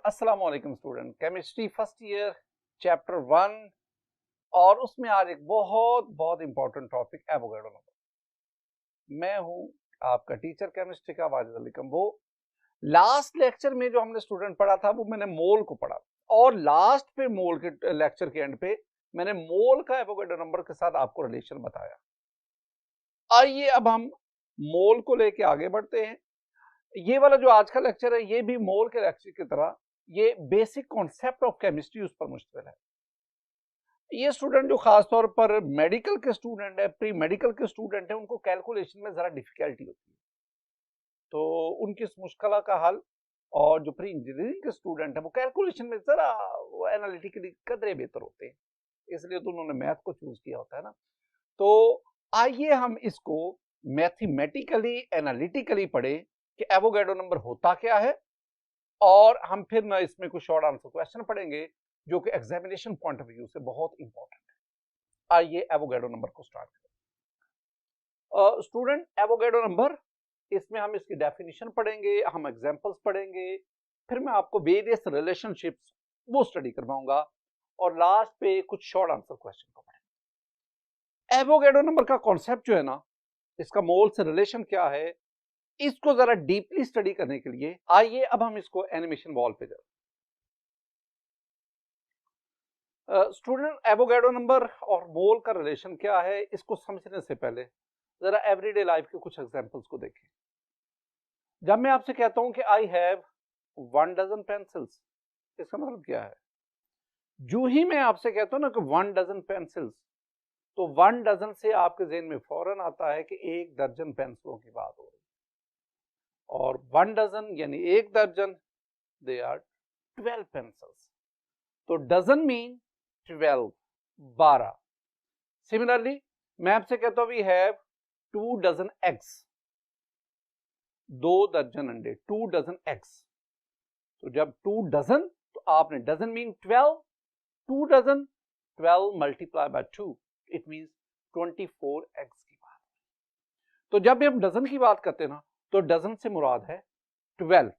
अस्सलाम वालेकुम student, chemistry first year chapter 1 और उसमें आज एक बहुत बहुत इंपॉर्टेंट टॉपिक एवोगैड्रो नंबर। मैं हूं आपका टीचर केमिस्ट्री का Wajid Ali combo. Last lecture में जो हमने स्टूडेंट पढ़ा था वो मैंने मोल को पढ़ा और लास्ट पे मोल के लेक्चर के एंड पे मैंने मोल का एवोगैड्रो नंबर के साथ आपको रिलेशन बताया। आइए अब हम मोल को लेके आगे बढ़ते हैं। ये वाला जो आज का लेक्चर है ये भी मोल के लेक्चर की तरह ये बेसिक कॉन्सेप्ट ऑफ केमिस्ट्री उस पर मुश्तमिल है। ये स्टूडेंट जो खास तौर पर मेडिकल के स्टूडेंट है, प्री मेडिकल के स्टूडेंट है, उनको कैलकुलेशन में जरा डिफिकल्टी होती है, तो उनकी इस मुश्किल का हल, और जो प्री इंजीनियरिंग के स्टूडेंट है वो कैलकुलेशन में जरा एनालिटिकली कदरे बेहतर होते हैं, इसलिए तो उन्होंने मैथ को चूज किया होता है ना। तो आइए हम इसको मैथमेटिकली एनालिटिकली पढ़े कि एवोगैड्रो नंबर होता क्या है, और हम फिर ना इसमें कुछ शॉर्ट आंसर क्वेश्चन पढ़ेंगे जो कि एग्जामिनेशन पॉइंट ऑफ व्यू से बहुत इंपॉर्टेंट है। आइए एवोगैड्रो नंबर को स्टार्ट करें। स्टूडेंट, एवोगैड्रो नंबर, इसमें हम इसकी डेफिनेशन पढ़ेंगे, हम एग्जांपल्स पढ़ेंगे, फिर मैं आपको वेरियस रिलेशनशिप्स वो स्टडी करवाऊंगा और लास्ट पे कुछ शॉर्ट आंसर क्वेश्चन को पढ़ेंगे। एवोगैड्रो नंबर का कॉन्सेप्ट जो है ना, इसका मोल से रिलेशन क्या है, इसको जरा डीपली स्टडी करने के लिए आइए अब हम इसको एनिमेशन वॉल पे जाए। स्टूडेंट, एवोगैड्रो नंबर और मोल का रिलेशन क्या है, इसको समझने से पहले जरा एवरीडे लाइफ के कुछ एग्जांपल्स को देखें। जब मैं आपसे कहता हूं कि आई हैव 1 डजन पेंसिल्स, इसका मतलब क्या है? जो ही मैं आपसे कहता हूं ना कि 1 डजन पेंसिल्स, तो 1 डजन से आपके ज़हन में फौरन आता है कि 1 दर्जन पेंसिलों की बात हो रही है, और 1 डजन यानी 1 दर्जन, दे आर 12 पेंसिल्स। तो डजन मीन 12, 12। सिमिलरली मैं आपसे कहता हूं वी हैव 2 डजन एग्स, 2 दर्जन अंडे, 2 डजन एग्स। तो जब 2 डजन, तो आपने dozen mean 12, 2 dozen, 12 multiply by 2, it means 24 eggs की बात। तो जब भी हम डजन की बात करते हैं ना, तो डजन से मुराद है 12।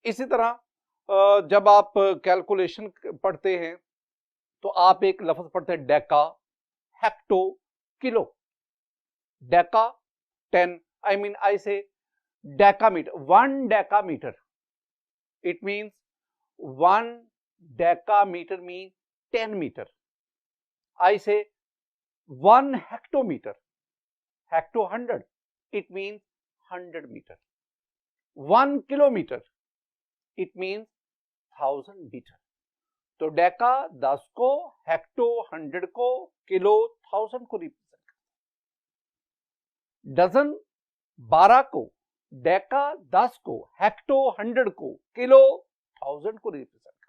इसी तरह जब आप कैलकुलेशन पढ़ते हैं तो आप एक लफ्ज पढ़ते हैं deca, hecto, kilo. Deca 10, I mean I say decametre, 1 decametre, it means 1 decametre mean 10 metre. I say 1 hectometre, hecto 100, it means 100 metre. 1 kilometre, it means 1000 metre. तो डेका 10 को, हेक्टो 100 को, किलो 1000 को रिप्रेजेंट करता है। डजन 12 को, डेका 10 को, hecto 100 को, kilo 1000 को रिप्रेजेंट करता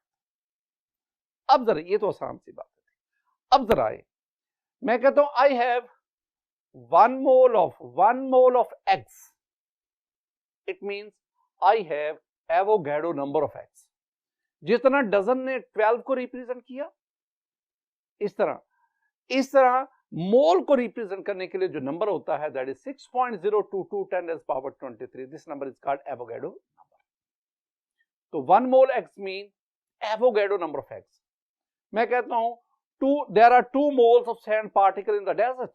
है। अब जरा ये तो आसान सी बात है। अब जरा आए, मैं कहता हूं I have 1 mole of eggs, it means I have Avogadro number of eggs. जितना डजन ने 12 को रिप्रेजेंट किया, इस तरह मोल को रिप्रेजेंट करने के लिए जो नंबर होता है that is 6.022 10 to the power 23। This number is called Avogadro number. तो 1 mole eggs mean Avogadro number of eggs. मैं कहता हूं there are 2 moles of sand particle in the desert,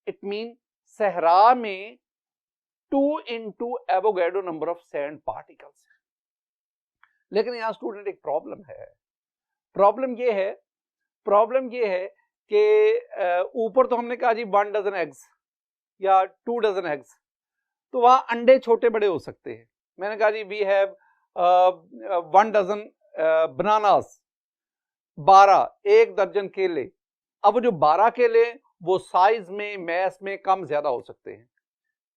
it mean Sahara में 2 into Avogadro number of sand particles. लेकिन यहां student एक problem है। Problem यह है कि ऊपर तो हमने कहा जी 1 डजन एग्स या 2 डजन एग्स, तो वहां अंडे छोटे बड़े हो सकते हैं। मैंने कहा जी वी हैव 1 डजन बनानास, 12, 1 दर्जन केले। अब वो जो 12 केले वो साइज में, मैस में कम ज्यादा हो सकते हैं,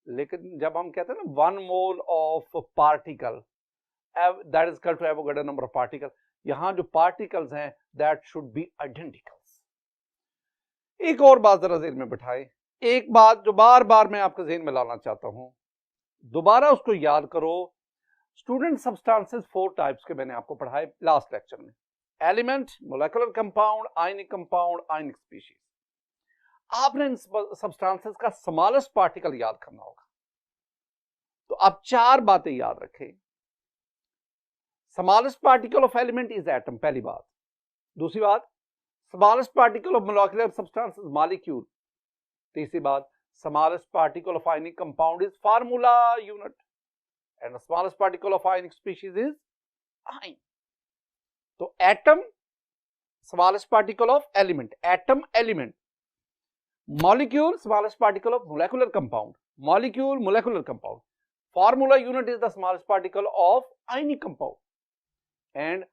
लेकिन जब हम कहते हैं ना 1 mole of particle, that is equal to Avogadro number of particles, यहां जो पार्टिकल्स हैं that should be identicals। एक और बात जरा ज़हन में बिठाएं, एक बात जो बार बार मैं आपके ज़हन में लाना चाहता हूं, दोबारा उसको याद करो। स्टूडेंट, सब्सटेंसेस 4 टाइप्स के मैंने आपको पढ़ाए लास्ट लेक्चर में, element, molecular compound, ionic compound, ionic species. आपने इन सब्सटेंसेस का स्मॉलेस्ट पार्टिकल याद करना होगा। तो आप 4 बातें याद रखें। Smallest particle of element is atom, पहली बात। दूसरी बात, smallest particle of molecular substance is molecule. तीसरी बात, smallest particle of ionic compound is formula unit and smallest particle of ionic species is ion. तो atom smallest particle of element, atom element, molecule smallest particle of molecular compound, molecule molecular compound, formula unit is the smallest particle of ionic compound and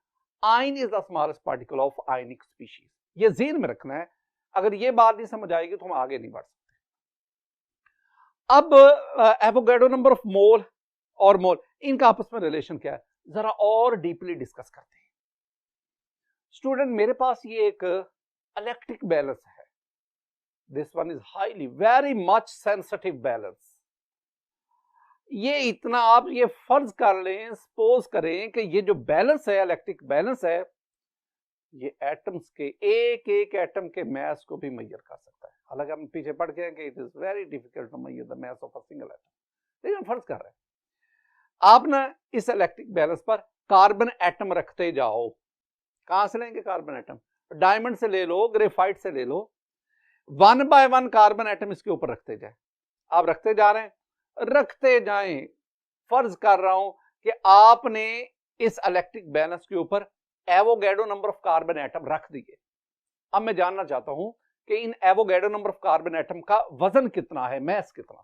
ion is the smallest particle of ionic species. ये ज़हन में रखना है, अगर ये बात नहीं समझ आएगी तो हम आगे नहीं बढ़ सकते। अब एवोगैड्रो नंबर ऑफ मोल और मोल, इनका आपस में रिलेशन क्या है, जरा और डीपली डिस्कस करते हैं। स्टूडेंट, मेरे पास ये एक इलेक्ट्रिक बैलेंस है, this one is highly very much sensitive balance. ये इतना आप ये फर्ज कर लें, सपोज करें कि ये जो बैलेंस है, इलेक्ट्रिक बैलेंस है, ये एटम्स के एक एक एटम के मास को भी मेजर कर सकता है। हालांकि हम पीछे पढ़ गए कि it is very difficult to measure the mass of a single atom, लेकिन फर्ज कर रहे हैं आप ना इस इलेक्ट्रिक बैलेंस पर कार्बन एटम रखते जाओ। कहां से लेंगे कार्बन एटम? डायमंड से ले लो, ग्रेफाइट से ले लो, 1 बाय 1 कार्बन एटम इसके ऊपर रखते जाए। आप रखते जा रहे हैं, रखते जाएं। फर्ज कर रहा हूं कि आपने इस इलेक्ट्रिक बैलेंस के ऊपर Avogadro number of carbon atom रख दिए। अब मैं जानना चाहता हूं कि इन Avogadro number of carbon atom का वजन कितना है, मास कितना।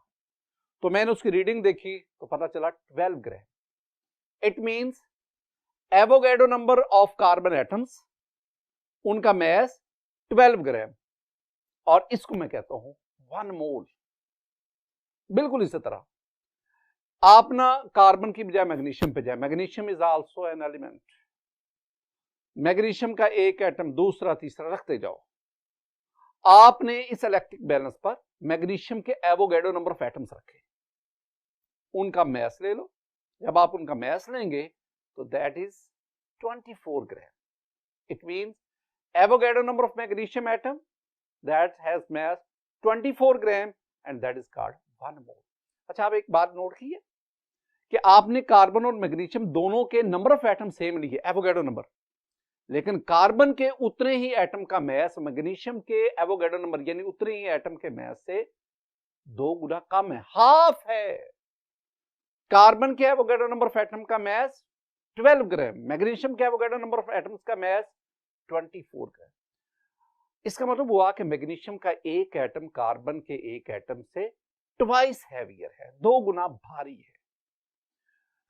तो मैंने उसकी रीडिंग देखी तो पता चला 12 gram. It means Avogadro number of carbon atoms, उनका मास 12 ग्राम, और इसको मैं कहता हूं 1 मोल। बिल्कुल इसी तरह आप ना कार्बन की बजाय मैग्नीशियम पे जाए, magnesium is also an element, magnesium का एक एटम दूसरा तीसरा रखते जाओ। आपने इस इलेक्ट्रिक बैलेंस पर मैग्नीशियम के एवोगैड्रो नंबर ऑफ एटम्स रखे, उनका मास ले लो। जब आप उनका मास लेंगे तो that is 24 gram. It means Avogadro number of magnesium atom that has mass 24 gram and that is called 1 मोल। अच्छा, आप एक बात नोट की है कि आपने कार्बन और मैग्नीशियम दोनों के नंबर ऑफ एटम सेम लिए, एवोगैड्रो नंबर, लेकिन कार्बन के उतने ही एटम का मास मैग्नीशियम के एवोगैड्रो नंबर यानी उतने ही एटम के मास से 2 गुना कम है, हाफ है। कार्बन के एवोगैड्रो नंबर ऑफ एटम का मास 12 ग्राम, मैग्नीशियम के एवोगैड्रो नंबर ऑफ एटम्स का मास 24 ग्राम। इसका मतलब हुआ कि मैग्नीशियम का एक एटम कार्बन के एक एटम से ट्वाइस हैवियर है, 2 गुना भारी है।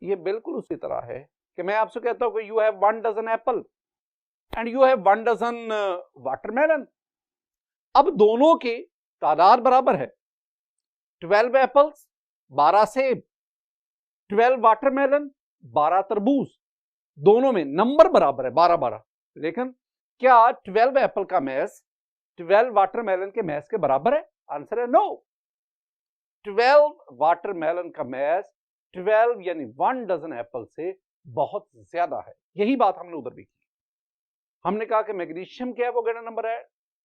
ये बिल्कुल उसी तरह है कि मैं आपसे कहता हूं कि you have 1 dozen apple and you have 1 dozen watermelon. अब दोनों की तादाद बराबर है, 12 एप्पल्स 12 सेब, 12 वाटरमेलन 12 तरबूज, दोनों में नंबर बराबर है 12-12। लेकिन क्या 12 एप्पल का मास 12 वाटरमेलन के मास के बराबर है? आंसर है नो। 12 वाटरमेलन का मास 12 यानी 1 डजन एप्पल से बहुत ज्यादा है। यही बात हमने उधर भी की। हमने कहा कि मैग्नीशियम के एवोगैड्रो नंबर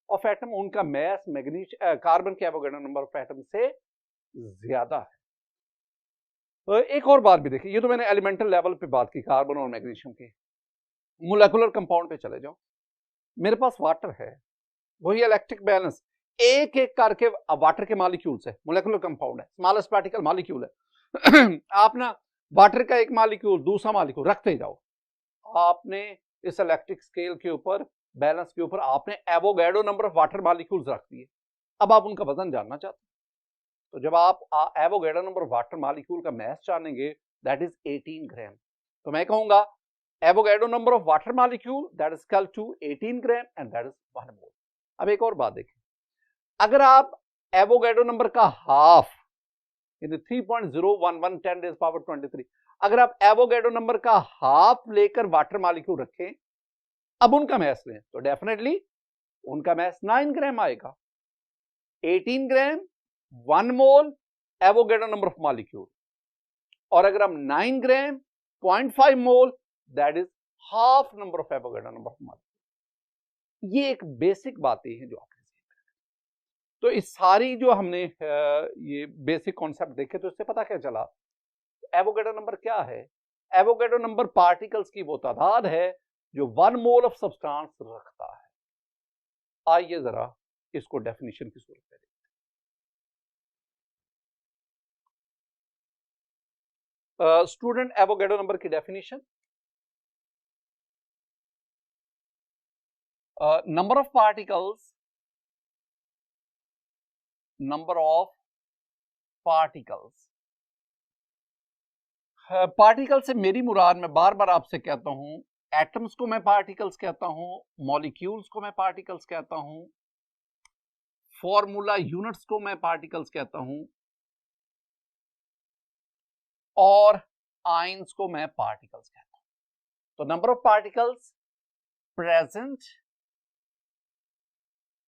ऑफ एटम, उनका मास कार्बन के एवोगैड्रो नंबर ऑफ एटम से ज्यादा है। तो एक और बात भी देखिए, ये तो मैंने एलिमेंटल लेवल पे बात की कार्बन और मैग्नीशियम की। मोलेकुलर कंपाउंड पे चले जाओ, मेरे पास वाटर है, वही इलेक्ट्रिक बैलेंस, एक एक करके वाटर के मॉलिक्यूल्स है, मोलेकुलर कंपाउंड है, स्मॉलेस्ट पार्टिकल मॉलिक्यूल है। आप ना वाटर का एक मॉलिक्यूल दूसरा मॉलिक्यूल रखते जाओ। आपने इस इलेक्ट्रिक स्केल के ऊपर, बैलेंस के ऊपर आपने Avogadro number of water molecules रख दिए। अब आप उनका वजन जानना चाहते हैं, तो जब आप Avogadro number of water molecule का मास जानेंगे दैट इज 18 ग्राम, तो मैं कहूंगा Avogadro number of water molecule that is equal to 18 gram and that is 1 mole. अब एक और बात देखें, अगर आप एवोगैड्रो नंबर का हाफ यानी 3.011 10 रेज़ पावर 23, अगर आप एवोगैड्रो नंबर का हाफ लेकर वाटर मॉलिक्यूल रखें, अब उनका मास लें तो डेफिनेटली उनका मास 9 ग्राम आएगा। 18 ग्राम 1 मोल एवोगैड्रो नंबर ऑफ मॉलिक्यूल, और अगर हम 9 ग्राम 0.5 मोल that is half number of Avogadro number of molecule. ये एक बेसिक बातें हैं जो आपने, तो इस सारी जो हमने ये बेसिक कॉन्सेप्ट देखे, तो इससे पता क्या चला एवोगैड्रो नंबर क्या है, एवोगैड्रो नंबर पार्टिकल्स की वो तादाद है जो 1 मोल ऑफ सब्सटेंस रखता है। आइए जरा इसको डेफिनेशन की सूरत में देखते हैं। स्टूडेंट, एवोगैड्रो नंबर की definition, number of particles particle से मेरी मुराद, मैं बार बार आपसे कहता हूं, एटम्स को मैं पार्टिकल्स कहता हूं, मॉलिक्यूल्स को मैं पार्टिकल्स कहता हूं, फॉर्मूला यूनिट्स को मैं पार्टिकल्स कहता हूं, और आयंस को मैं पार्टिकल्स कहता हूं। तो number of particles present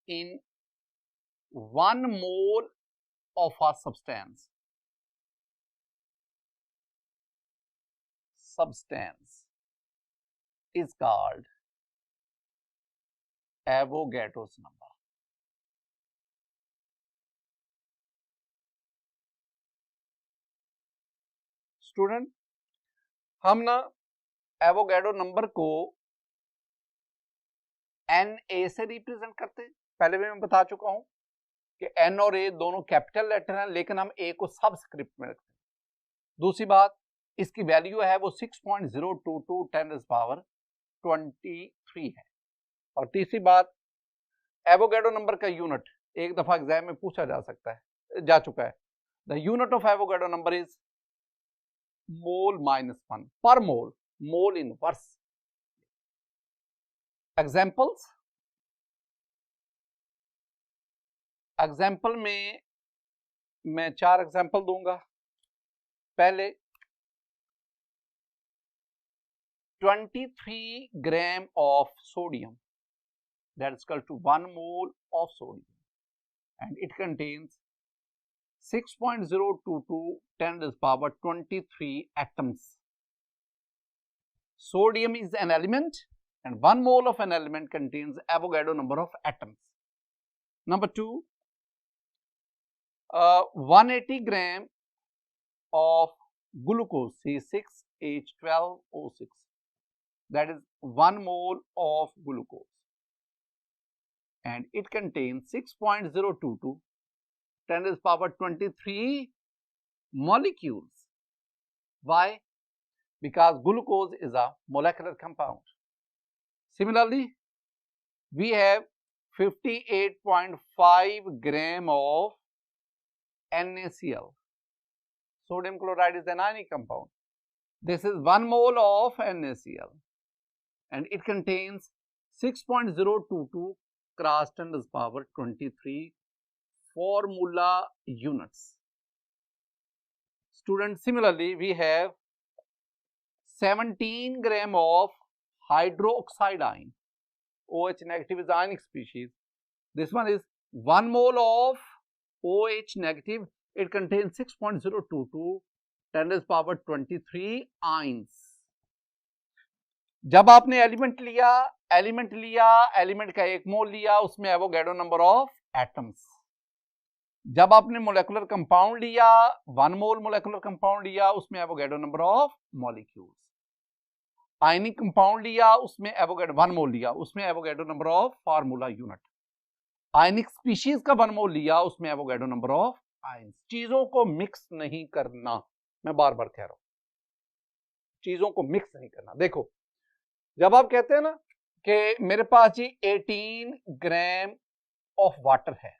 in 1 mole of a substance is called Avogadro's number. Student, हम ना एवोगैड्रो नंबर को Na से रिप्रेजेंट करते हैं। पहले भी मैं बता चुका हूं कि N और A दोनों कैपिटल लेटर हैं, लेकिन हम A को सबस्क्रिप्ट में रखते हैं। दूसरी बात, इसकी वैल्यू है वो 6.022 10⁻23 है। और तीसरी बात, एवोगैड्रो नंबर का यूनिट एक दफा एग्जाम में पूछा जा चुका है। The unit of Avogadro number is mole -1 पर मोल, मोल इनवर्स। एग्जाम्पल में मैं 4 एग्जाम्पल दूंगा। पहले 23 gram of sodium, that is equal to 1 mole of sodium, and it contains 6.022 10⁻23 atoms. Sodium is an element, and 1 mole of an element contains Avogadro number of atoms. Number 2, 180 gram of glucose, C6H12O6, that is 1 mole of glucose, and it contains 6.022 10⁻23 molecules. Why? Because glucose is a molecular compound. Similarly, we have 58.5 gram of NaCl. Sodium chloride is an ionic compound. This is 1 mole of NaCl, and it contains 6.022 cross 10⁻23 formula units. Students, similarly, we have 17 gram of hydroxide ion. OH negative is ionic species. This one is 1 mole of OH negative. It contains 6.022 10⁻23 ions. जब आपने element लिया, element का 1 मोल लिया, उसमें Avogadro number of atoms. जब आपने molecular compound लिया, 1 मोल molecular compound लिया, उसमें Avogadro number of molecules. Ionic compound लिया, उसमें एवोगैड्रो 1 मोल लिया, उसमें Avogadro number of formula unit. Ionic species का 1 मोल लिया, उसमें एवोगैड्रो नंबर ऑफ आयंस। चीजों को मिक्स नहीं करना, मैं बार बार कह रहा हूं, चीजों को मिक्स नहीं करना। देखो, जब आप कहते हैं ना कि मेरे पास जी 18 ग्राम ऑफ वाटर है,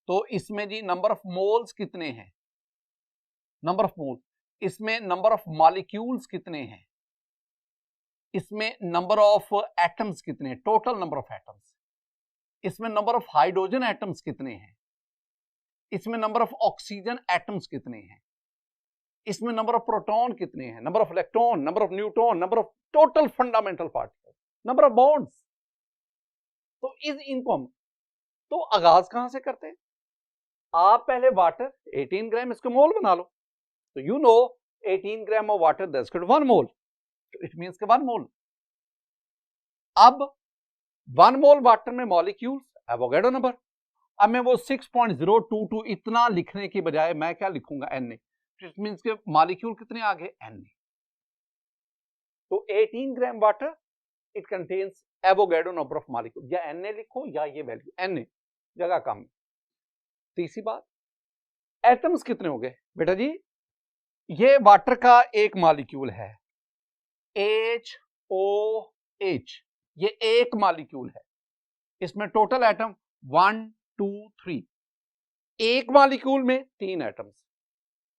तो इसमें जी नंबर ऑफ मोल्स कितने हैं? Number of moles. इसमें नंबर ऑफ मॉलिक्यूल्स कितने हैं? इसमें नंबर ऑफ एटम्स कितने हैं? Total number of atoms. इसमें नंबर ऑफ हाइड्रोजन एटम्स कितने हैं? इसमें नंबर ऑफ ऑक्सीजन एटम्स कितने हैं? इसमें नंबर ऑफ प्रोटॉन कितने हैं? Number of electron, number of neutron, number of total fundamental particle, number of bonds. तो इनको हम तो आगाज कहां से करते हैं? आप पहले वाटर 18 ग्राम, इसको मोल बना लो, तो you know 18 gram of water that's equal to 1 mole, तो इट मींस के 1 मोल। अब 1 मोल वाटर में मॉलिक्यूल्स, एवोगैड्रो नंबर। अब मैं वो 6.022 इतना लिखने की बजाय मैं क्या लिखूंगा? Na। मीन्स के मॉलिक्यूल कितने आ गए, Na। तो 18 gram water it contains Avogadro number of molecule, या Na लिखो या ये वैल्यू, Na जगह कम है। तीसरी बात, एटम्स कितने हो गए बेटा जी, ये वाटर का एक मॉलिक्यूल है HOH, ये एक मॉलिक्यूल है, इसमें टोटल एटम 1 2 3, एक मॉलिक्यूल में 3 एटम्स।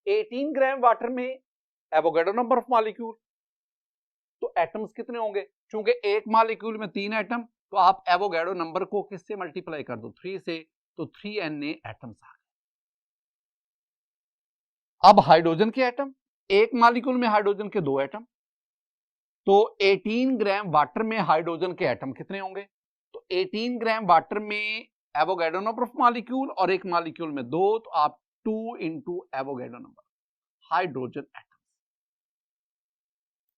18 ग्राम वाटर में एवोगैड्रो नंबर ऑफ मॉलिक्यूल, तो एटम्स कितने होंगे, क्योंकि एक मॉलिक्यूल में 3 एटम, तो आप एवोगैड्रो नंबर को किससे मल्टीप्लाई कर दो, 3 से, तो 3Na एटम्स आ गए। अब हाइड्रोजन के एटम, एक मॉलिक्यूल में हाइड्रोजन के 2 एटम, तो 18 ग्राम वाटर में हाइड्रोजन के एटम कितने होंगे, तो 18 ग्राम वाटर में एवोगैड्रो नंबर ऑफ मॉलिक्यूल और एक मॉलिक्यूल में 2, तो आप 2 into Avogadro number hydrogen atom.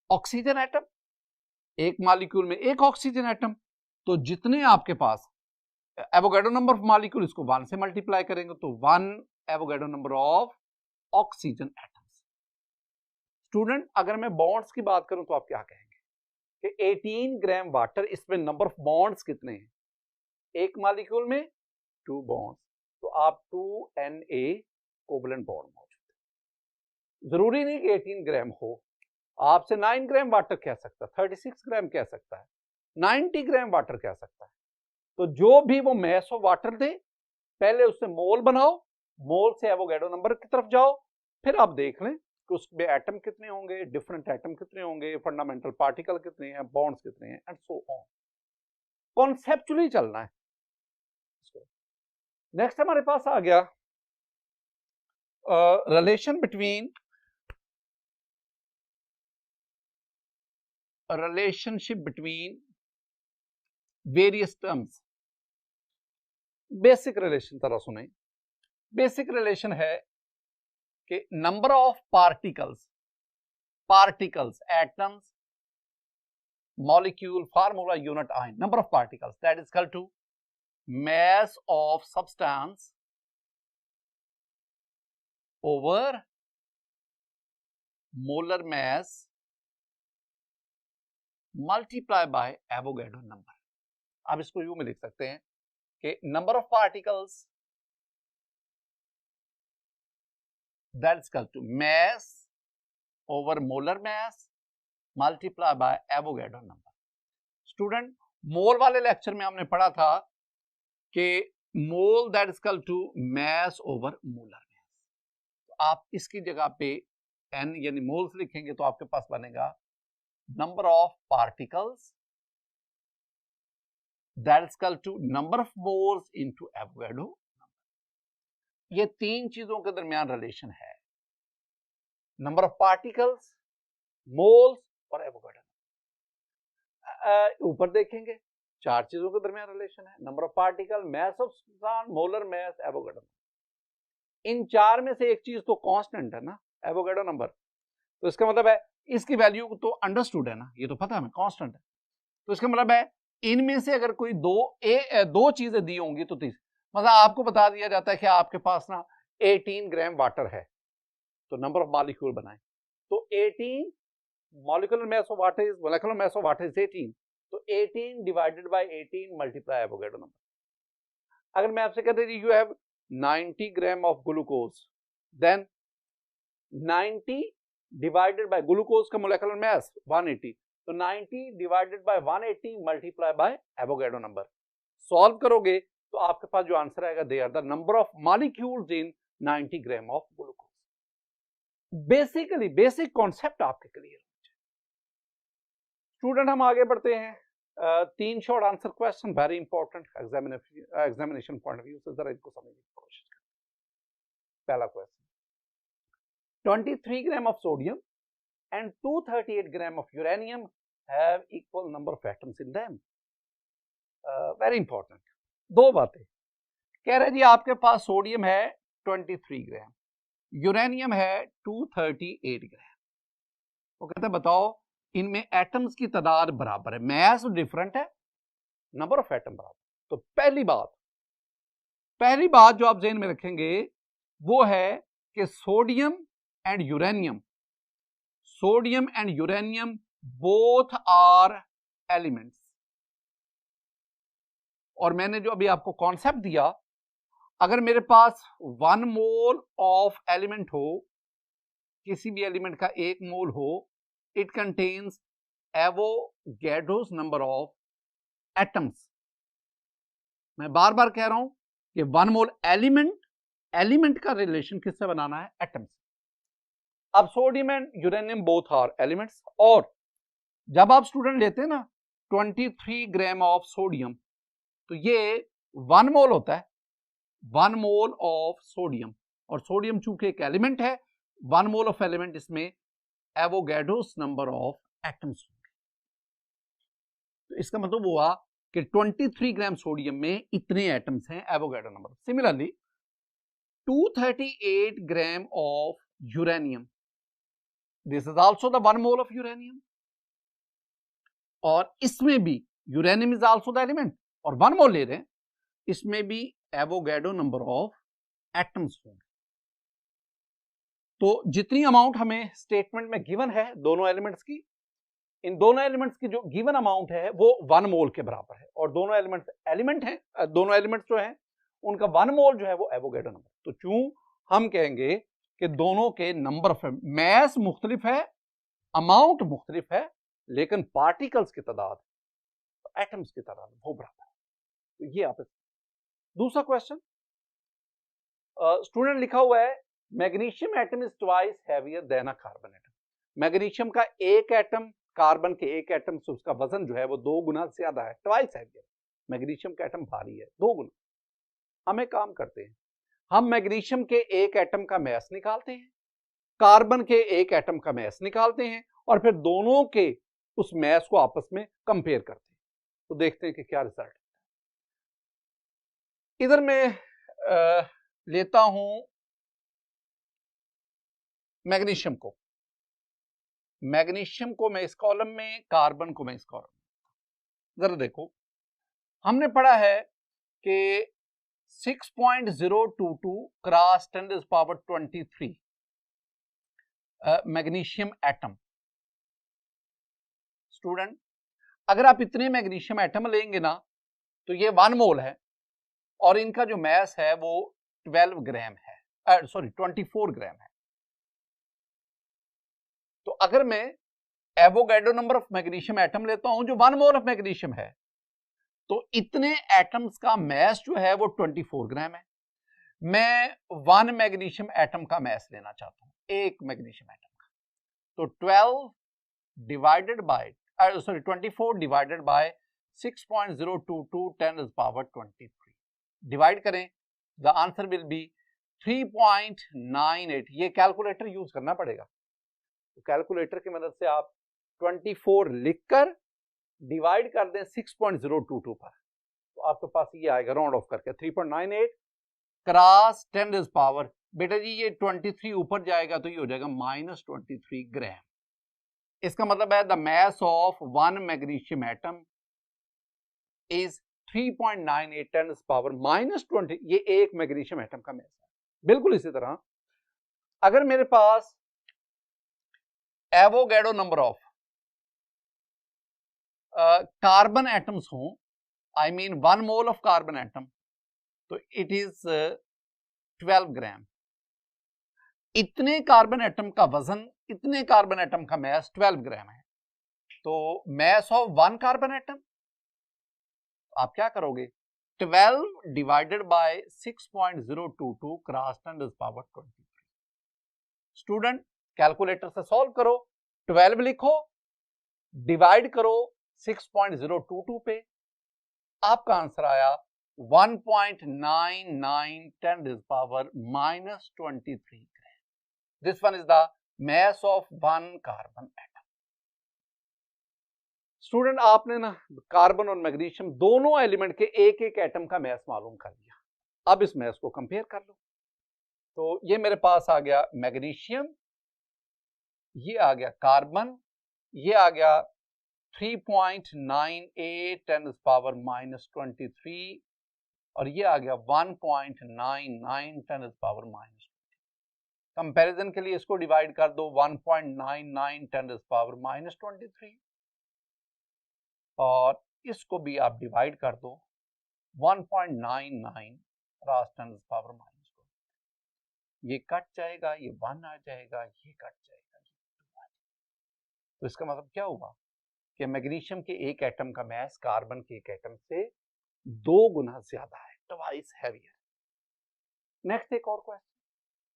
Oxygen atom, एक मॉलिक्यूल में एक ऑक्सीजन एटम, तो जितने आपके पास एवोगैड्रो नंबर ऑफ मॉलिक्यूल, इसको 1 से मल्टीप्लाई करेंगे तो 1 Avogadro number of oxygen atoms. Student अगर मैं बॉन्ड्स की बात करूं तो आप क्या कहेंगे कि 18 ग्राम वाटर, इसमें नंबर ऑफ बॉन्ड्स कितने हैं, एक मॉलिक्यूल में 2 बॉन्ड्स, तो आप 2Na कोवलेंट बॉन्ड मौजूद है। जरूरी नहीं कि 18 ग्राम हो, आपसे 9 ग्राम वाटर कह सकता है, 36 ग्राम कह सकता है, 90 ग्राम वाटर कह सकता है। तो जो भी वो मैस ऑफ वाटर दे, पहले उससे मोल बनाओ, मोल से एवोगैड्रो नंबर की तरफ जाओ, फिर आप देख लें कि उसमें एटम कितने होंगे, डिफरेंट एटम कितने होंगे, फंडामेंटल पार्टिकल कितने हैं, बॉन्ड्स कितने हैं, एंड सो ऑन। कॉन्सेप्चुअली चलना है। नेक्स्ट हमारे पास आ गया relation between, relationship between various terms। Basic relation तरह सुने, बेसिक रिलेशन है कि number of particles atoms molecule formula unit ion, number of particles that is equal to mass of substance over molar mass multiply by Avogadro number. आप इसको यूं में लिख सकते हैं कि number of particles that is equal to mass over molar mass multiply by Avogadro number. Student mole वाले lecture में हमने पढ़ा था कि mole that is equal to mass over molar mass, तो आप इसकी जगह पे n यानी मोल्स लिखेंगे तो आपके पास बनेगा number of particles that is equal to number of moles into Avogadro number। ये तीन चीजों के दरमियान रिलेशन है, नंबर ऑफ पार्टिकल्स, मोल्स और एवोगाड्रो। ऊपर देखेंगे 4 चीजों के दरमियान रिलेशन है, number of particle, mass of substance, molar mass, Avogadro. इन 4 में से एक चीज तो कांस्टेंट है ना, एवोगाड्रो नंबर, तो इसका मतलब है इसकी वैल्यू तो अंडरस्टूड है ना, ये तो पता है हमें कांस्टेंट है, तो इसका मतलब है इनमें से अगर कोई दो चीजें दी होंगी तो 30, मतलब आपको बता दिया जाता है कि आपके पास ना 18 ग्राम वाटर है, तो नंबर ऑफ मॉलिक्यूल बनाएं, तो 18 molecular mass of water is molecular mass of water is 18, तो 18 divided by 18 multiply Avogadro number. अगर मैं आपसे कहता हूं you have 90 gram of glucose, then 90 divided by glucose का मोलेकुलर मास 180, तो 90 divided by 180 multiply by Avogadro number. Solve करोगे तो आपके पास जो आंसर आएगा they are the number of molecules in 90 gram of glucose. Basically basic concept आपके clear हो जाए। स्टूडेंट हम आगे बढ़ते हैं, 3 short answer question very important examination point of view से, जरा इनको समझने की कोशिश करें। पहला question, 23 gram of sodium and 238 gram of uranium have equal number of atoms in them। Very important। 2 बातें कह रहे जी, आपके पास सोडियम है 23 ग्राम, यूरेनियम है 238 ग्राम, वो कहते हैं बताओ इनमें एटम्स की तादाद बराबर है, मैस डिफरेंट है, नंबर ऑफ एटम बराबर। तो पहली बात जो आप ज़हन में रखेंगे वो है कि sodium and uranium, sodium and uranium both are elements. और मैंने जो अभी आपको कॉन्सेप्ट दिया, अगर मेरे पास 1 मोल ऑफ एलिमेंट हो, किसी भी एलिमेंट का 1 मोल हो, it contains Avogadro's number of atoms. मैं बार बार कह रहा हूं कि 1 मोल एलिमेंट का रिलेशन किससे बनाना है? एटम से। अब sodium and uranium both are elements, और जब आप स्टूडेंट लेते हैं ना 23 ग्राम ऑफ सोडियम, तो ये 1 मोल होता है, 1 मोल ऑफ सोडियम। और सोडियम चूंकि एक एलिमेंट है, 1 मोल ऑफ एलिमेंट, इसमें एवोगैड्रोस नंबर ऑफ एटम्स होंगे। तो इसका मतलब हुआ कि 23 ग्राम सोडियम में इतने एटम्स हैं, Avogadro number. Similarly 238 gram of uranium, this is also the 1 mole of uranium, और इसमें भी uranium is also the element, और 1 मोल ले रहे हैं, इसमें भी एवोगैड्रो नंबर ऑफ एटम्स होंगे। तो जितनी अमाउंट हमें स्टेटमेंट में गिवन है दोनों एलिमेंट्स की, इन दोनों एलिमेंट्स की जो गिवन अमाउंट है वो 1 मोल के बराबर है, और दोनों एलिमेंट हैं, दोनों एलिमेंट्स जो हैं उनका 1 मोल जो है वो एवोगैड्रो नंबर। तो चूं हम कहेंगे कि दोनों के नंबर ऑफ मैस मुख्तलिफ है, अमाउंट मुख्तलिफ है, लेकिन पार्टिकल्स की तादाद, एटम्स की तादाद वो बराबर है। तो ये आप दूसरा क्वेश्चन स्टूडेंट लिखा हुआ है, magnesium atom is twice heavier than a carbon atom. Magnesium का एक एटम कार्बन के एक एटम से उसका वजन जो है वो 2 गुना ज्यादा है, ट्वाइस हैवियर। मैग्नीशियम का एटम भारी है 2 गुना। हम एक काम करते हैं, हम मैग्नीशियम के एक एटम का मैस निकालते हैं, कार्बन के एक एटम का मैस निकालते हैं, और फिर दोनों के उस मैस को आपस में कंपेयर करते हैं, तो देखते हैं कि क्या रिजल्ट। इधर मैं लेता हूं मैग्नीशियम को मैं इस कॉलम में, कार्बन को मैं इस कॉलम में। जरा देखो, हमने पढ़ा है कि 6.022 क्रॉस 10⁻23 मैग्नीशियम एटम। स्टूडेंट, अगर आप इतने मैग्नीशियम एटम लेंगे ना, तो ये 1 मोल है, और इनका जो मैस है वो 12 ग्राम है, सॉरी 24 ग्राम है। तो अगर मैं Avogadro number of magnesium atom लेता हूं जो 1 मोल ऑफ मैग्नीशियम है, तो इतने एटम्स का मैस जो है वो 24 ग्राम है। मैं 1 मैग्नीशियम एटम का मैस लेना चाहता हूं, एक मैग्नीशियम एटम का, तो 12 divided by 24 divided by 6.022 10⁻23 divide करें, द आंसर विल बी 3.98। ये कैलकुलेटर यूज करना पड़ेगा, तो कैलकुलेटर की मदद से आप 24 लिखकर डिवाइड कर दें 6.022 पर, तो आपके पास ये आएगा राउंड ऑफ करके 3.98 क्रॉस 10⁻। बेटा जी ये 23 ऊपर जाएगा तो ये हो जाएगा -23 ग्राम। इसका मतलब है the mass of 1 magnesium atom is 3.98 10⁻-20। ये एक मैग्नीशियम एटम का मैस है। बिल्कुल इसी तरह अगर मेरे पास Avogadro number of carbon atoms हों, I mean 1 mole of carbon atom, तो इट इज 12 ग्राम। इतने कार्बन एटम का वजन, इतने कार्बन एटम का मैस 12 ग्राम है, तो मैस ऑफ 1 कार्बन एटम, आप क्या करोगे, 12 divided by 6.022 cross 10⁻23। Student, calculator से सॉल्व करो, 12 लिखो, डिवाइड करो 6.022 पे, आपका आंसर आया 1.99 10⁻-23 gram. This one is the mass of 1 carbon atom. Student, आपने ना कार्बन और मैग्नीशियम दोनों एलिमेंट के एक एक एटम का मैस मालूम कर लिया। अब इस मैस को कंपेयर कर लो, तो ये मेरे पास आ गया मैग्नीशियम, ये आ गया कार्बन, ये आ गया 3.98 10⁻-23, और ये आ गया 1.99 10⁻-20। कंपैरिजन के लिए इसको डिवाइड कर दो 1.99 10⁻⁻23 और इसको भी आप डिवाइड कर दो 1.99 रास 10⁻⁻2। ये कट जाएगा, ये 1 आ जाएगा, ये कट जाएगा, ये 2 आ जाएगा। तो इसका मतलब क्या हुआ कि मैग्नीशियम के एक एटम का मास कार्बन के एक एटम से 2 गुना ज्यादा है, ट्वाइस हैवियर। नेक्स्ट एक और question,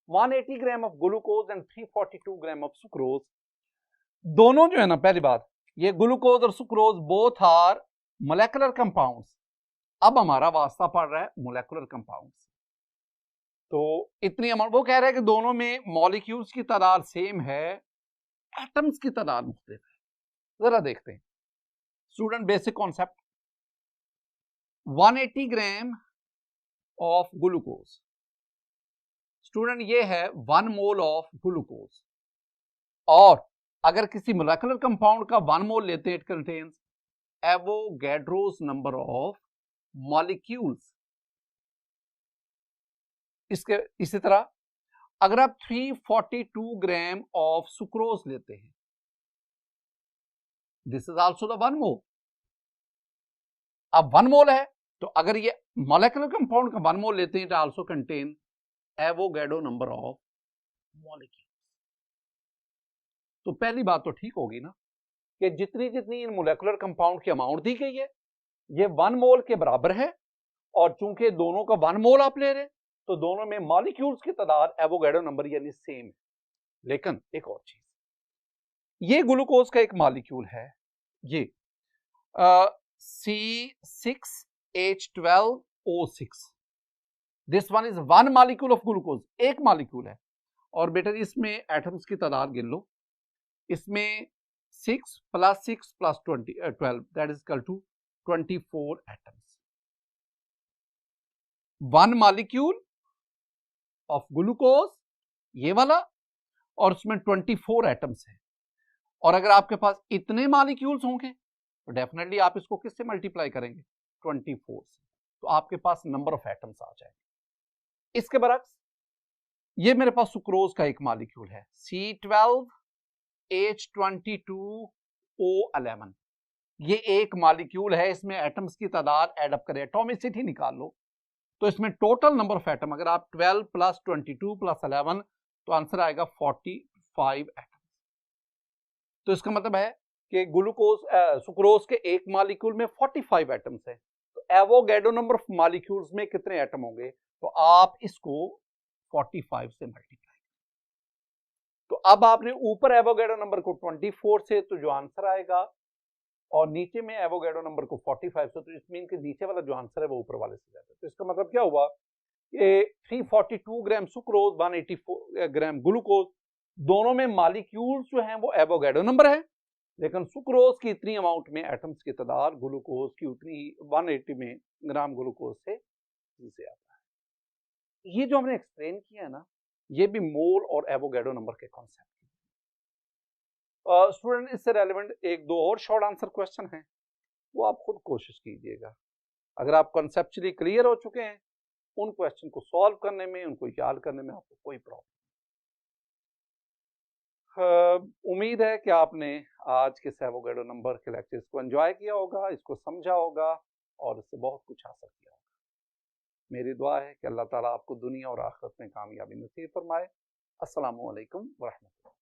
180 gram of glucose and 342 gram of sucrose, दोनों जो है ना, पहली बात ये ग्लूकोज और sucrose both are molecular compounds. अब हमारा वास्ता पड़ रहा है मोलेकुलर कंपाउंड्स, तो इतनी अमाउंट, वो कह रहा है कि दोनों में मॉलिक्यूल्स की तादाद सेम है, एटम्स की तादाद मुख्तलिफ है। जरा देखते हैं student, basic concept. 180 gram of glucose, student ये है 1 मोल ऑफ ग्लूकोज, और अगर किसी मोलेकुलर कंपाउंड का 1 मोल लेते हैं, it contains Avogadro's number of molecules. इसी तरह अगर आप 342 ग्राम ऑफ सुक्रोज लेते हैं, this is also the 1 mole. अब 1 मोल है, तो अगर ये मोलेकुलर कंपाउंड का 1 मोल लेते हैं, it also contain Avogadro number of molecules. तो पहली बात तो ठीक होगी ना कि जितनी जितनी इन मोलेकुलर कंपाउंड की अमाउंट दी गई है ये 1 मोल के बराबर है, और चूंकि दोनों का 1 मोल आप ले रहे हैं तो दोनों में मॉलिक्यूल्स की तादाद एवोगैड्रो नंबर यानी सेम है। लेकिन एक और चीज, ये ग्लूकोज का एक मॉलिक्यूल है, ये C6H12O6, this one is 1 molecule of glucose, एक मॉलिक्यूल है। और बेटा इसमें एटम्स की तादाद गिन लो, इसमें 6 + 6 + 12 that is equal to 24 atoms. 1 molecule of glucose ये वाला, और उसमें 24 एटम्स हैं। और अगर आपके पास इतने मॉलिक्यूल्स होंगे तो डेफिनेटली आप इसको किससे मल्टीप्लाई करेंगे, 24 से, तो आपके पास नंबर ऑफ एटम्स आ जाएंगे। इसके बरक्स ये मेरे पास सुक्रोज का एक मॉलिक्यूल है C12H22O11, ये एक मॉलिक्यूल है, इसमें एटम्स की तादाद एड अप करें, एटॉमिसिटी निकाल लो, तो इसमें टोटल नंबर ऑफ एटम अगर आप 12 + 22 + 11 तो आंसर आएगा 45 एटम्स। तो इसका मतलब है कि सुक्रोज के एक मॉलिक्यूल में 45 एटम्स है, तो एवोगैड्रो नंबर ऑफ मॉलिक्यूल्स में कितने एटम होंगे, तो आप इसको 45 से मल्टीप्लाई। तो अब आपने ऊपर एवोगैड्रो नंबर को 24 से, तो जो आंसर आएगा, और नीचे में एवोगैड्रो नंबर को 45 से, तो इस मीन के नीचे वाला जो आंसर है वो ऊपर वाले से जाता है। तो इसका मतलब क्या हुआ, ये 342 ग्राम सुक्रोज 184 ग्राम ग्लूकोज, दोनों में मॉलिक्यूल्स जो हैं वो एवोगैड्रो नंबर है, लेकिन सुक्रोज की इतनी अमाउंट में एटम्स की तादाद ग्लूकोज की उतनी 180 में ग्राम ग्लूकोज से आता है। ये जो हमने एक्सप्लेन किया है ना, ये भी मोल और एवोगैड्रो नंबर के कॉन्सेप्ट। स्टूडेंट इससे रेलेवेंट 1-2 और शॉर्ट आंसर क्वेश्चन हैं, वो आप खुद कोशिश कीजिएगा। अगर आप कॉन्सेप्चुअली क्लियर हो चुके हैं, उन क्वेश्चन को सॉल्व करने में, उनको याद करने में आपको कोई प्रॉब्लम। उम्मीद है कि आपने आज के एवोगैड्रो नंबर के लेक्चर्स को एंजॉय किया होगा, इसको समझा होगा और इससे बहुत कुछ हासिल किया होगा। मेरी दुआ है कि अल्लाह ताला आपको दुनिया और आखिरत में कामयाबी नसीब फरमाए। अस्सलामु अलैकुम व रहमतुल्लाह।